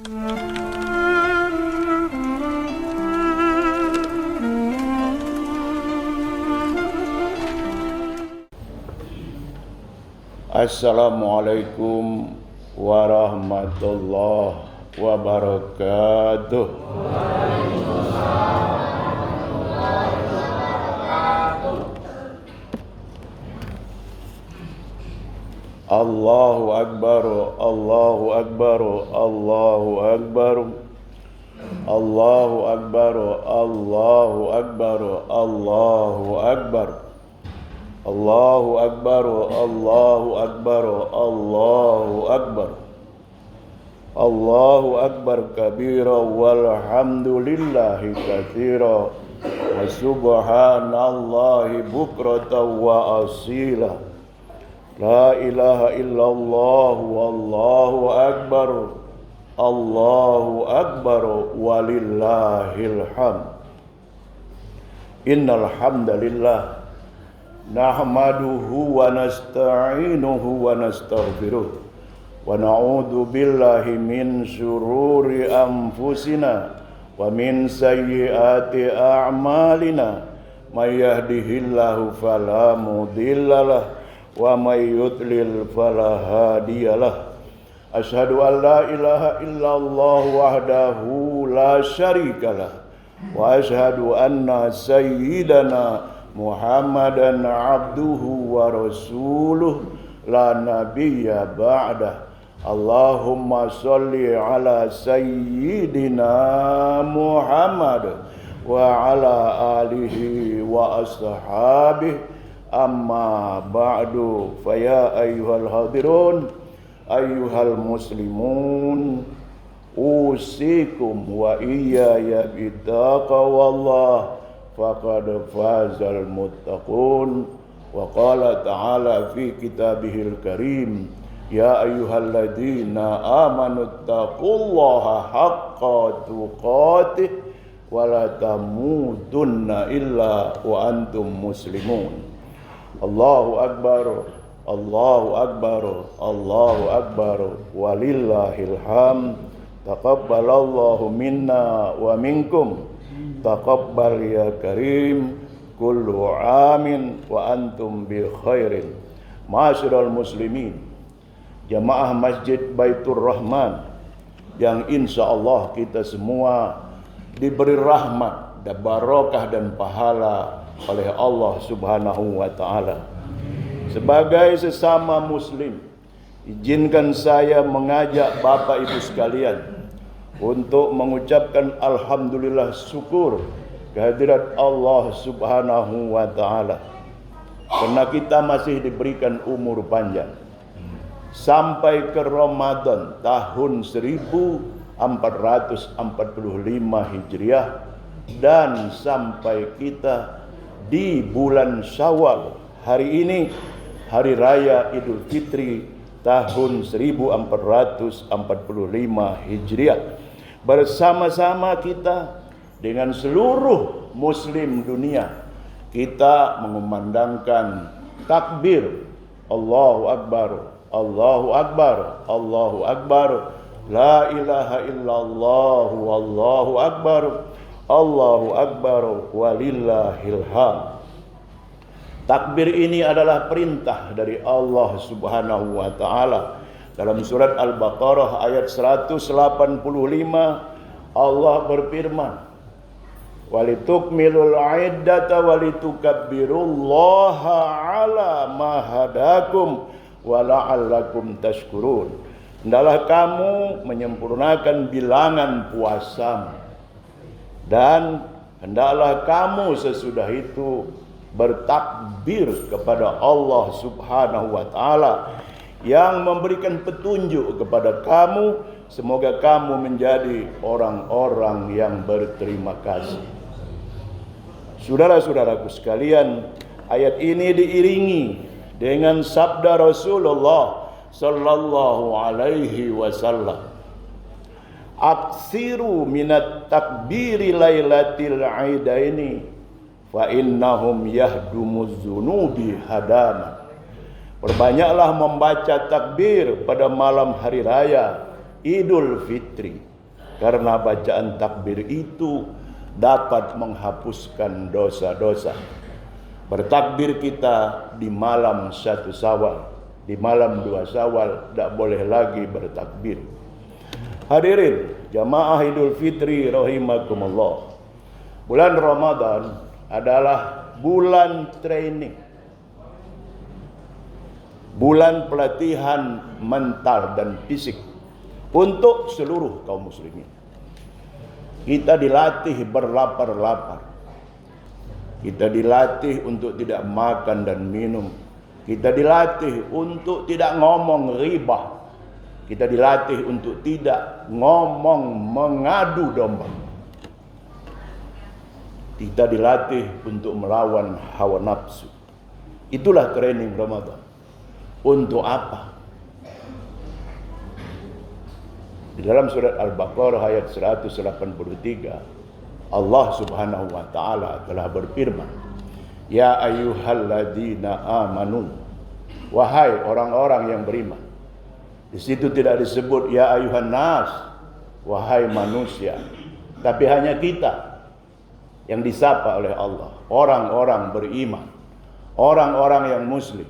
Assalamualaikum warahmatullahi wabarakatuh. Allahu akbar, Allahu akbar, Allahu akbar. Allahu akbar, Allahu akbar, Allahu akbar. Allahu akbar, Allahu akbar, Allahu akbar. Allahu akbar kabira walhamdulillahi katsira wa subhanallahi bukratan wa asila. La ilaha illallah wallahu akbar. Allahu akbar walillahil hamd. Innal hamdalillah nahmaduhu wa nasta'inuhu wa nastaghfiruh wa na'udzu billahi min syururi anfusina wa min sayyiati a'malina may yahdihillahu fala mudhillalah wa may yudlil fala hadiyalah. Asyhadu an la ilaha illallah wahdahu la syarikalah wa asyhadu anna sayyidana Muhammadan abduhu wa rasuluh la nabiyya ba'dah. Allahumma salli ala sayyidina Muhammad wa ala alihi wa ashabihi. Amma ba'du, fa ya ayyuhal hadirun ayyuhal muslimun usikum wa iyaya bittaqwallah faqad fazal muttaqun. Wa qala ta'ala fi kitabihil karim ya ayyuhalladzina amanu taqullaha haqqa tuqatih wa la tamutunna illa wa antum muslimun. Allahu akbar, Allahu akbar, Allahu akbar walillahil hamd. Taqabbalallahu minna wa minkum. Taqabbal ya karim, kullu amin wa antum bi khairin. Ma'asyiral muslimin, jamaah Masjid Baitur Rahman yang insya Allah kita semua diberi rahmat dan barakah dan pahala oleh Allah Subhanahu wa taala. Sebagai sesama muslim, izinkan saya mengajak Bapak Ibu sekalian untuk mengucapkan alhamdulillah syukur kehadirat Allah Subhanahu wa taala. Karena kita masih diberikan umur panjang sampai ke Ramadan tahun 1445 Hijriah dan sampai kita di bulan Syawal hari ini, hari raya Idul Fitri tahun 1445 Hijriah. Bersama-sama kita dengan seluruh muslim dunia, kita mengumandangkan takbir Allahu Akbar, Allahu Akbar, Allahu Akbar, la ilaha illallah wallahu akbar, Allahu Akbar walillahil hamd. Takbir ini adalah perintah dari Allah Subhanahu wa taala. Dalam surat Al-Baqarah ayat 185 Allah berfirman, walitukmilul iddata walitukabbirullaha ala ma hadakum wa la'allakum tashkurun. Hendaklah kamu menyempurnakan bilangan puasamu dan hendaklah kamu sesudah itu bertakbir kepada Allah Subhanahu wa taala yang memberikan petunjuk kepada kamu. Semoga kamu menjadi orang-orang yang berterima kasih. Saudara-saudaraku sekalian, ayat ini diiringi dengan sabda Rasulullah sallallahu alaihi wasallam, aksiru minat takbiri lailatil aidaini fa innahum yahdumuz zunubi hadama. Perbanyaklah membaca takbir pada malam hari raya, Idul Fitri. Karena bacaan takbir itu dapat menghapuskan dosa-dosa. Bertakbir kita di malam 1 Syawal, di malam 2 Syawal tidak boleh lagi bertakbir. Hadirin jamaah Idul Fitri rahimakumullah. Bulan Ramadan adalah bulan training, bulan pelatihan mental dan fisik untuk seluruh kaum muslimin. Kita dilatih berlapar-lapar. Kita dilatih untuk tidak makan dan minum. Kita dilatih untuk tidak ngomong riba. Kita dilatih untuk tidak ngomong mengadu domba. Kita dilatih untuk melawan hawa nafsu. Itulah training Ramadan. Untuk apa? Di dalam surat Al-Baqarah ayat 183, Allah Subhanahu wa taala telah berfirman, "Ya ayyuhalladzina amanu." Wahai orang-orang yang beriman. Di situ tidak disebut ya ayyuhan nas, wahai manusia. Tapi hanya kita yang disapa oleh Allah, orang-orang beriman, orang-orang yang muslim.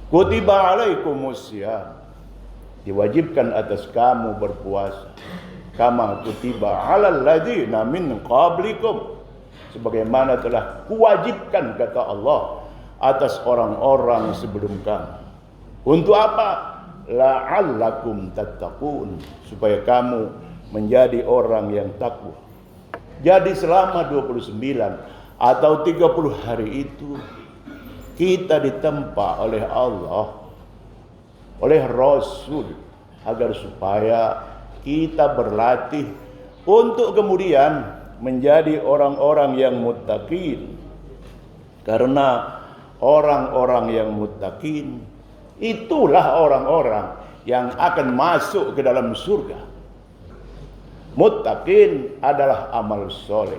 Kutiba alaikumus syiyam, diwajibkan atas kamu berpuasa, kama kutiba alal ladzina min qablikum, sebagaimana telah kuwajibkan kata Allah atas orang-orang sebelum kamu. Untuk apa? La'allakum tattaqun, supaya kamu menjadi orang yang takwa. Jadi selama 29 atau 30 hari itu kita ditempa oleh Allah, oleh Rasul, agar supaya kita berlatih untuk kemudian menjadi orang-orang yang muttaqin. Karena orang-orang yang muttaqin itulah orang-orang yang akan masuk ke dalam surga. Muttaqin adalah amal soleh.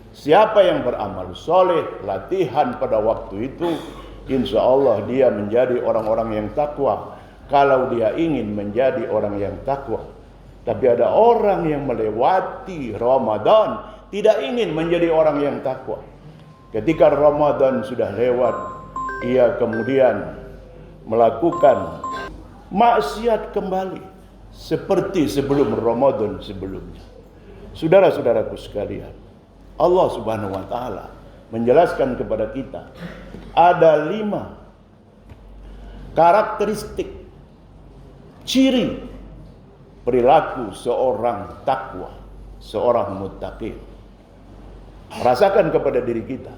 Siapa yang beramal soleh, latihan pada waktu itu, insya Allah dia menjadi orang-orang yang takwa. Kalau dia ingin menjadi orang yang takwa. Tapi ada orang yang melewati Ramadan tidak ingin menjadi orang yang takwa. Ketika Ramadan sudah lewat, ia kemudian melakukan maksiat kembali seperti sebelum Ramadan sebelumnya. Saudara-saudaraku sekalian, Allah Subhanahu wa taala menjelaskan kepada kita ada 5 karakteristik ciri perilaku seorang takwa, seorang muttaqin. Rasakan kepada diri kita.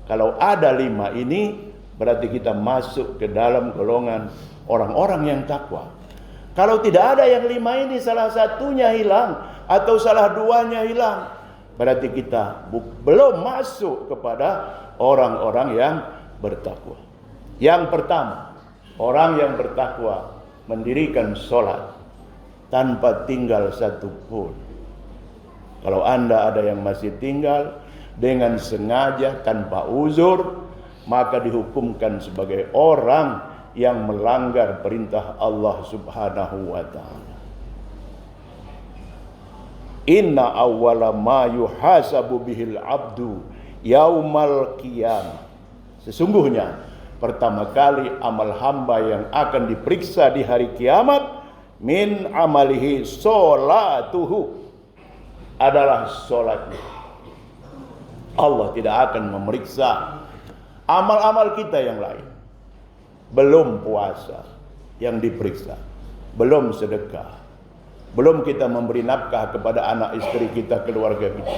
Kalau ada 5 ini, berarti kita masuk ke dalam golongan orang-orang yang takwa. Kalau tidak ada yang 5 ini, salah satunya hilang atau salah 2-nya hilang, berarti kita belum masuk kepada orang-orang yang bertakwa. Yang pertama, orang yang bertakwa mendirikan sholat tanpa tinggal satu pun. Kalau Anda ada yang masih tinggal dengan sengaja tanpa uzur, maka dihukumkan sebagai orang yang melanggar perintah Allah Subhanahu wa ta'ala. Inna awwala ma yuhasabu bihil abdu yaumal qiyamah. Sesungguhnya pertama kali amal hamba yang akan diperiksa di hari kiamat min amalihi sholatuhu, adalah sholatnya. Allah tidak akan memeriksa amal-amal kita yang lain. Belum puasa yang diperiksa, belum sedekah, belum kita memberi nafkah kepada anak istri kita, keluarga kita,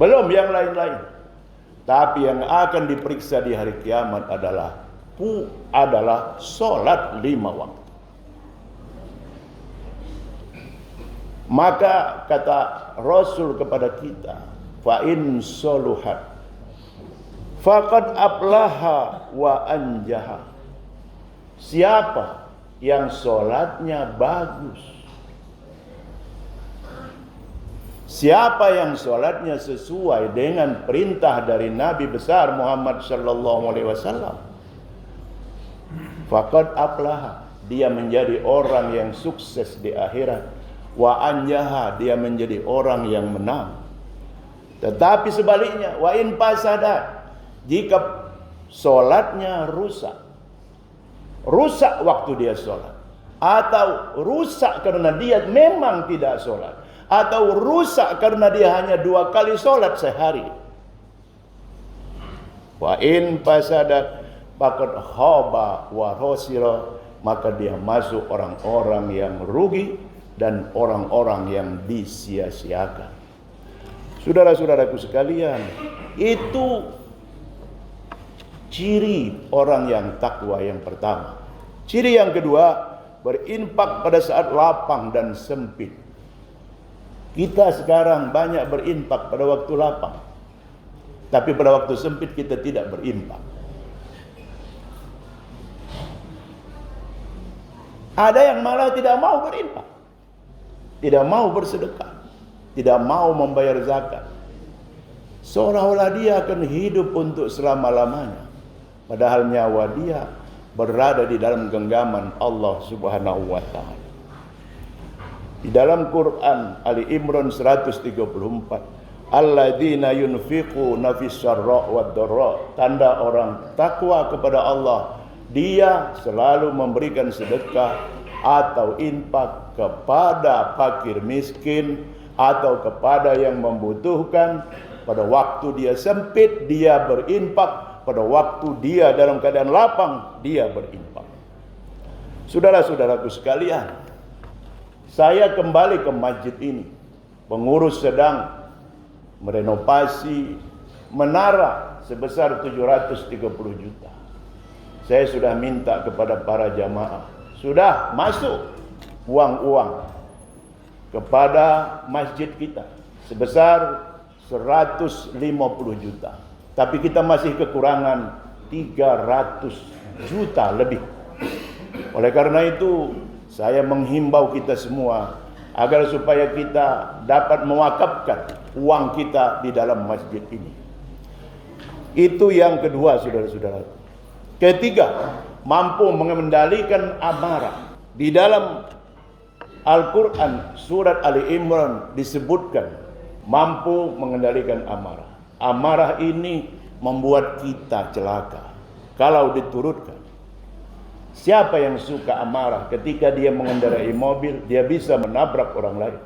belum yang lain-lain. Tapi yang akan diperiksa di hari kiamat adalah sholat 5 waktu. Maka kata Rasul kepada kita, fa in soluhat faqad aflaha wa anjaha. Siapa yang sholatnya bagus, siapa yang sholatnya sesuai dengan perintah dari Nabi besar Muhammad sallallahu alaihi wasallam, faqad aflaha, dia menjadi orang yang sukses di akhirat. Wa anjaha, dia menjadi orang yang menang. Tetapi sebaliknya, wa in fasadat, jika solatnya rusak waktu dia solat, atau rusak karena dia memang tidak solat, atau rusak karena dia hanya 2 kali solat sehari, wa in fasadat faqad khaba wa khasira, maka dia masuk orang-orang yang rugi dan orang-orang yang disia-siakan. Saudara-saudaraku sekalian, itu ciri orang yang takwa yang pertama. Ciri yang kedua, berinfak pada saat lapang dan sempit. Kita sekarang banyak berinfak pada waktu lapang, tapi pada waktu sempit kita tidak berinfak. Ada yang malah tidak mau berinfak, tidak mau bersedekah, tidak mau membayar zakat, seolah-olah dia akan hidup untuk selama-lamanya, padahal nyawa dia berada di dalam genggaman Allah Subhanahu wa taala. Di dalam Quran Ali Imran 134, alladzina yunfiquna fis sarra wad dharra, tanda orang takwa kepada Allah, dia selalu memberikan sedekah atau infak kepada fakir miskin atau kepada yang membutuhkan. Pada waktu dia sempit dia berinfak, pada waktu dia dalam keadaan lapang dia berinfak. Saudara-saudaraku sekalian, saya kembali ke masjid ini. Pengurus sedang merenovasi menara sebesar 730 juta. Saya sudah minta kepada para jamaah, sudah masuk uang-uang kepada masjid kita sebesar 150 juta. Tapi kita masih kekurangan 300 juta lebih. Oleh karena itu, saya menghimbau kita semua agar supaya kita dapat mewakafkan uang kita di dalam masjid ini. Itu yang kedua, saudara-saudara. Ketiga, mampu mengendalikan amarah. Di dalam Al-Quran surat Ali Imran disebutkan mampu mengendalikan amarah. Amarah ini membuat kita celaka kalau diturutkan. Siapa yang suka amarah? Ketika dia mengendarai mobil, dia bisa menabrak orang lain.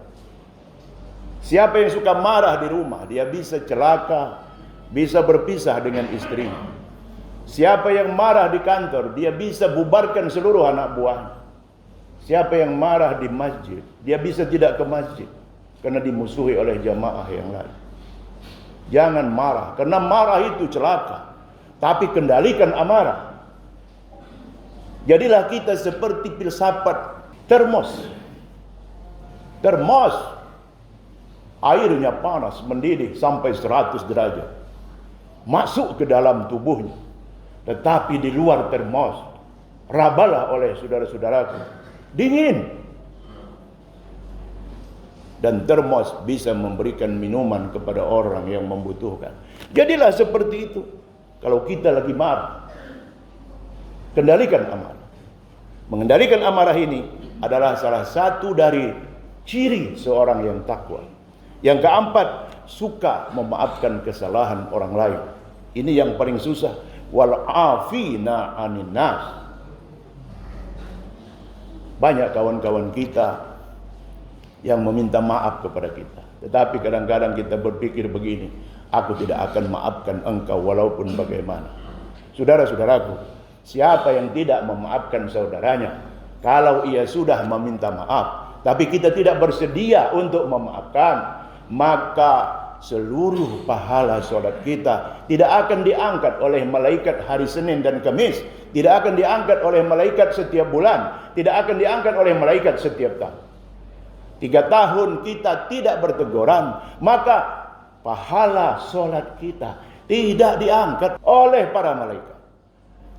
Siapa yang suka marah di rumah, dia bisa celaka, bisa berpisah dengan istrinya. Siapa yang marah di kantor, dia bisa bubarkan seluruh anak buahnya. Siapa yang marah di masjid, dia bisa tidak ke masjid karena dimusuhi oleh jamaah yang lain. Jangan marah, karena marah itu celaka. Tapi kendalikan amarah. Jadilah kita seperti filsafat termos. Termos, airnya panas, mendidih sampai 100 derajat. Masuk ke dalam tubuhnya. Tetapi di luar termos, rabalah oleh saudara-saudaraku, dingin. Dan termos bisa memberikan minuman kepada orang yang membutuhkan. Jadilah seperti itu. Kalau kita lagi marah, kendalikan amarah. Mengendalikan amarah ini adalah salah satu dari ciri seorang yang takwa. Yang keempat, suka memaafkan kesalahan orang lain. Ini yang paling susah. Wal afina anin nas. Banyak kawan-kawan kita yang meminta maaf kepada kita, tetapi kadang-kadang kita berpikir begini, aku tidak akan maafkan engkau walaupun bagaimana. Saudara-saudaraku, siapa yang tidak memaafkan saudaranya kalau ia sudah meminta maaf, tapi kita tidak bersedia untuk memaafkan, maka seluruh pahala sholat kita tidak akan diangkat oleh malaikat hari Senin dan Kamis, tidak akan diangkat oleh malaikat setiap bulan, tidak akan diangkat oleh malaikat setiap tahun. 3 tahun kita tidak berteguran, maka pahala sholat kita tidak diangkat oleh para malaikat.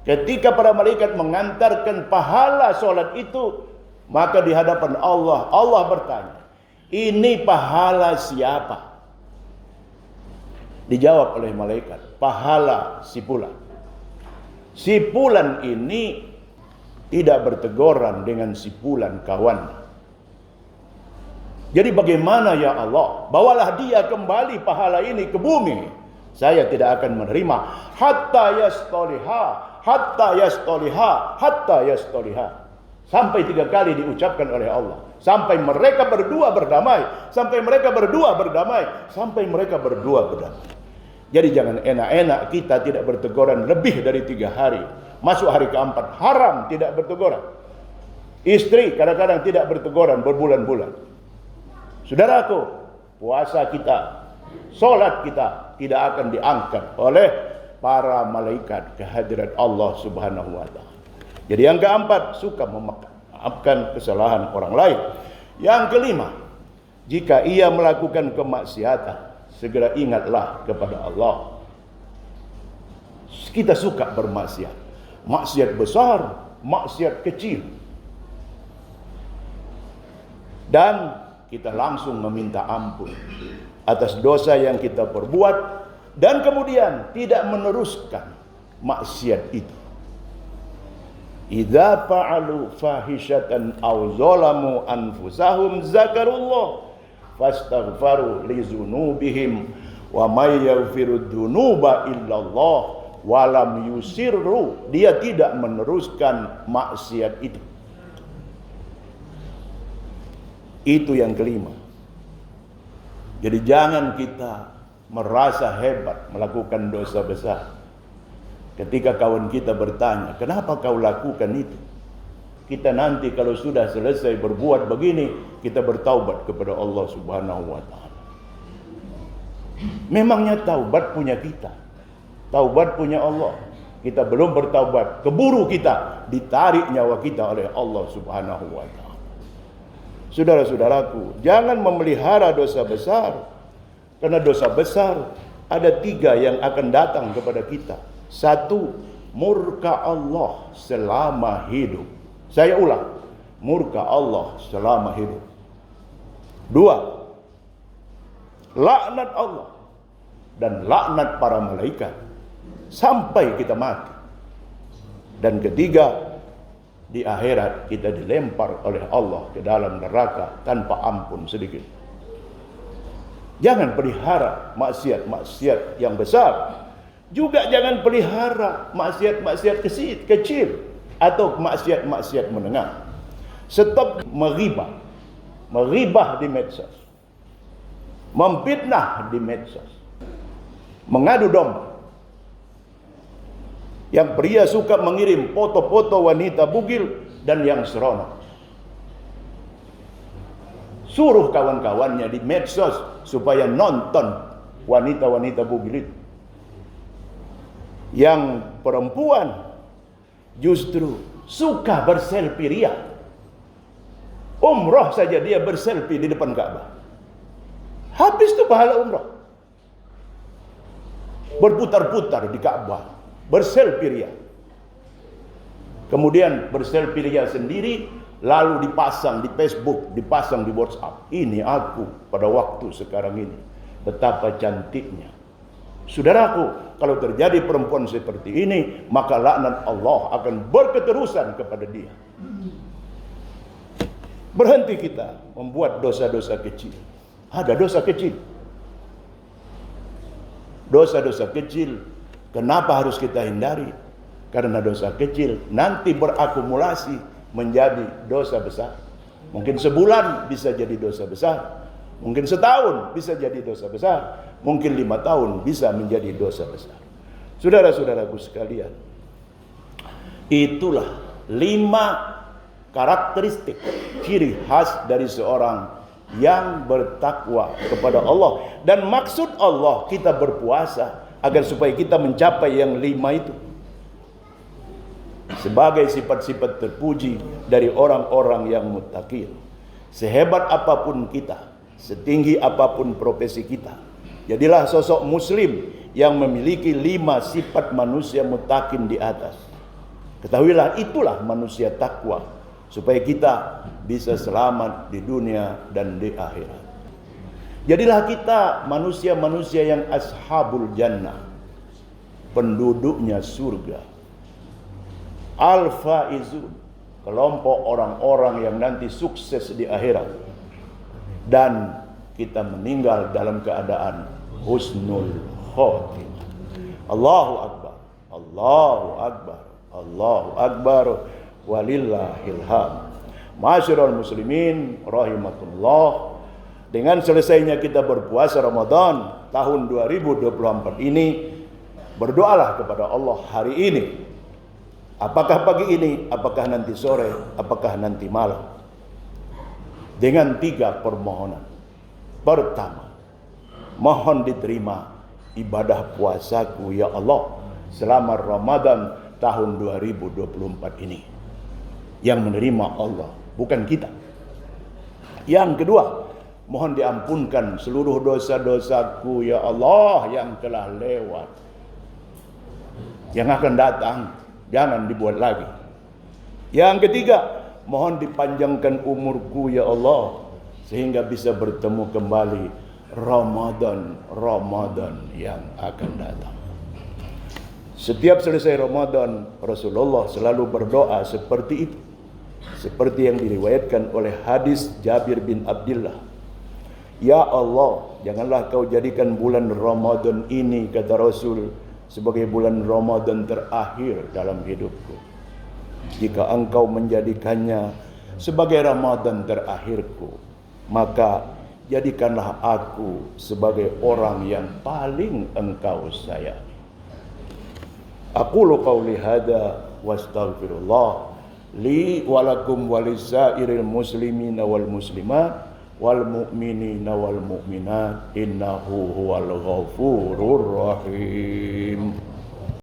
Ketika para malaikat mengantarkan pahala sholat itu, maka di hadapan Allah, Allah bertanya, ini pahala siapa? Dijawab oleh malaikat, pahala si fulan. Si fulan ini tidak berteguran dengan sipulan kawan. Jadi bagaimana ya Allah? Bawalah dia kembali pahala ini ke bumi. Saya tidak akan menerima hatta yastoliha, hatta yastoliha, hatta yastoliha. Sampai 3 kali diucapkan oleh Allah. Sampai mereka berdua berdamai. Sampai mereka berdua berdamai. Sampai mereka berdua berdamai. Jadi jangan enak-enak kita tidak berteguran lebih dari 3 hari. Masuk hari keempat haram tidak berteguran. Istri kadang-kadang tidak berteguran berbulan-bulan. Saudaraku, puasa kita, solat kita tidak akan diangkat oleh para malaikat kehadirat Allah Subhanahu wa taala. Jadi yang keempat, suka memaafkan kesalahan orang lain. Yang kelima, jika ia melakukan kemaksiatan, segera ingatlah kepada Allah. Kita suka bermaksiat. Maksiat besar, maksiat kecil. Dan kita langsung meminta ampun atas dosa yang kita perbuat dan kemudian tidak meneruskan maksiat itu. Idza fa'alu fahishatan aw zalamu anfusahum zakarullah fastaghfaru li dzunubihim wa may yaghfiru dzunuba illallah wa lam yusirru, dia tidak meneruskan maksiat itu. Itu yang kelima. Jadi jangan kita merasa hebat melakukan dosa besar. Ketika kawan kita bertanya, kenapa kau lakukan itu? Kita nanti kalau sudah selesai berbuat begini, kita bertaubat kepada Allah Subhanahu wa taala. Memangnya taubat punya kita. Taubat punya Allah. Kita belum bertaubat, keburu kita ditarik nyawa kita oleh Allah Subhanahu wa taala. Saudara-saudaraku, jangan memelihara dosa besar. Karena dosa besar ada 3 yang akan datang kepada kita. 1, murka Allah selama hidup. Saya ulang, murka Allah selama hidup. 2, laknat Allah dan laknat para malaikat sampai kita mati. Dan ketiga, di akhirat kita dilempar oleh Allah ke dalam neraka tanpa ampun sedikit. Jangan pelihara maksiat-maksiat yang besar. Juga jangan pelihara maksiat-maksiat kecil atau maksiat-maksiat menengah. Stop meribah. Meribah di medsos. Memfitnah di medsos. Mengadu domba. Yang pria suka mengirim foto-foto wanita bugil dan yang seronok. Suruh kawan-kawannya di medsos supaya nonton wanita-wanita bugil itu. Yang perempuan justru suka berselfie ria. Umrah saja dia berselfie di depan Ka'bah. Habis itu pahala umrah. Berputar-putar di Ka'bah. Berselfie ria. Kemudian berselfie ria sendiri, lalu dipasang di Facebook, dipasang di WhatsApp. Ini aku pada waktu sekarang ini. Betapa cantiknya. Saudaraku, kalau terjadi perempuan seperti ini, maka laknat Allah akan berketerusan kepada dia. Berhenti kita membuat dosa-dosa kecil. Ada dosa kecil. Dosa-dosa kecil kenapa harus kita hindari? Karena dosa kecil nanti berakumulasi menjadi dosa besar. Mungkin sebulan bisa jadi dosa besar. Mungkin setahun bisa jadi dosa besar. Mungkin 5 tahun bisa menjadi dosa besar. Saudara-saudaraku sekalian, itulah 5 karakteristik ciri khas dari seorang yang bertakwa kepada Allah. Dan maksud Allah kita berpuasa agar supaya kita mencapai yang 5 itu. Sebagai sifat-sifat terpuji dari orang-orang yang muttaqin. Sehebat apapun kita, setinggi apapun profesi kita, jadilah sosok muslim yang memiliki 5 sifat manusia muttaqin di atas. Ketahuilah itulah manusia takwa, supaya kita bisa selamat di dunia dan di akhirat. Jadilah kita manusia-manusia yang ashabul jannah, penduduknya surga. Al-faizun, kelompok orang-orang yang nanti sukses di akhirat, dan kita meninggal dalam keadaan husnul khotimah. Allahu Akbar, Allahu Akbar, Allahu Akbar, walillahil hamd. Ma'asyiral muslimin rahimakumullah, dengan selesainya kita berpuasa Ramadan tahun 2024 ini, berdoalah kepada Allah hari ini. Apakah pagi ini, apakah nanti sore, apakah nanti malam, dengan 3 permohonan. Pertama, mohon diterima ibadah puasaku ya Allah selama Ramadan tahun 2024 ini. Yang menerima Allah, bukan kita. Yang kedua, mohon diampunkan seluruh dosa-dosaku ya Allah yang telah lewat, yang akan datang jangan dibuat lagi. Yang ketiga, mohon dipanjangkan umurku ya Allah sehingga bisa bertemu kembali Ramadan yang akan datang. Setiap selesai Ramadan, Rasulullah selalu berdoa seperti itu, seperti yang diriwayatkan oleh hadis Jabir bin Abdullah. Ya Allah, janganlah kau jadikan bulan Ramadan ini, kata Rasul, sebagai bulan Ramadan terakhir dalam hidupku. Jika engkau menjadikannya sebagai Ramadan terakhirku, maka jadikanlah aku sebagai orang yang paling engkau sayangi. Aqulu qawli hadza wa astaghfirullah li wa lakum wa lisairil muslimina wal muslimat wal mu'minina wal mu'minat innahu huwal ghafurur rahim.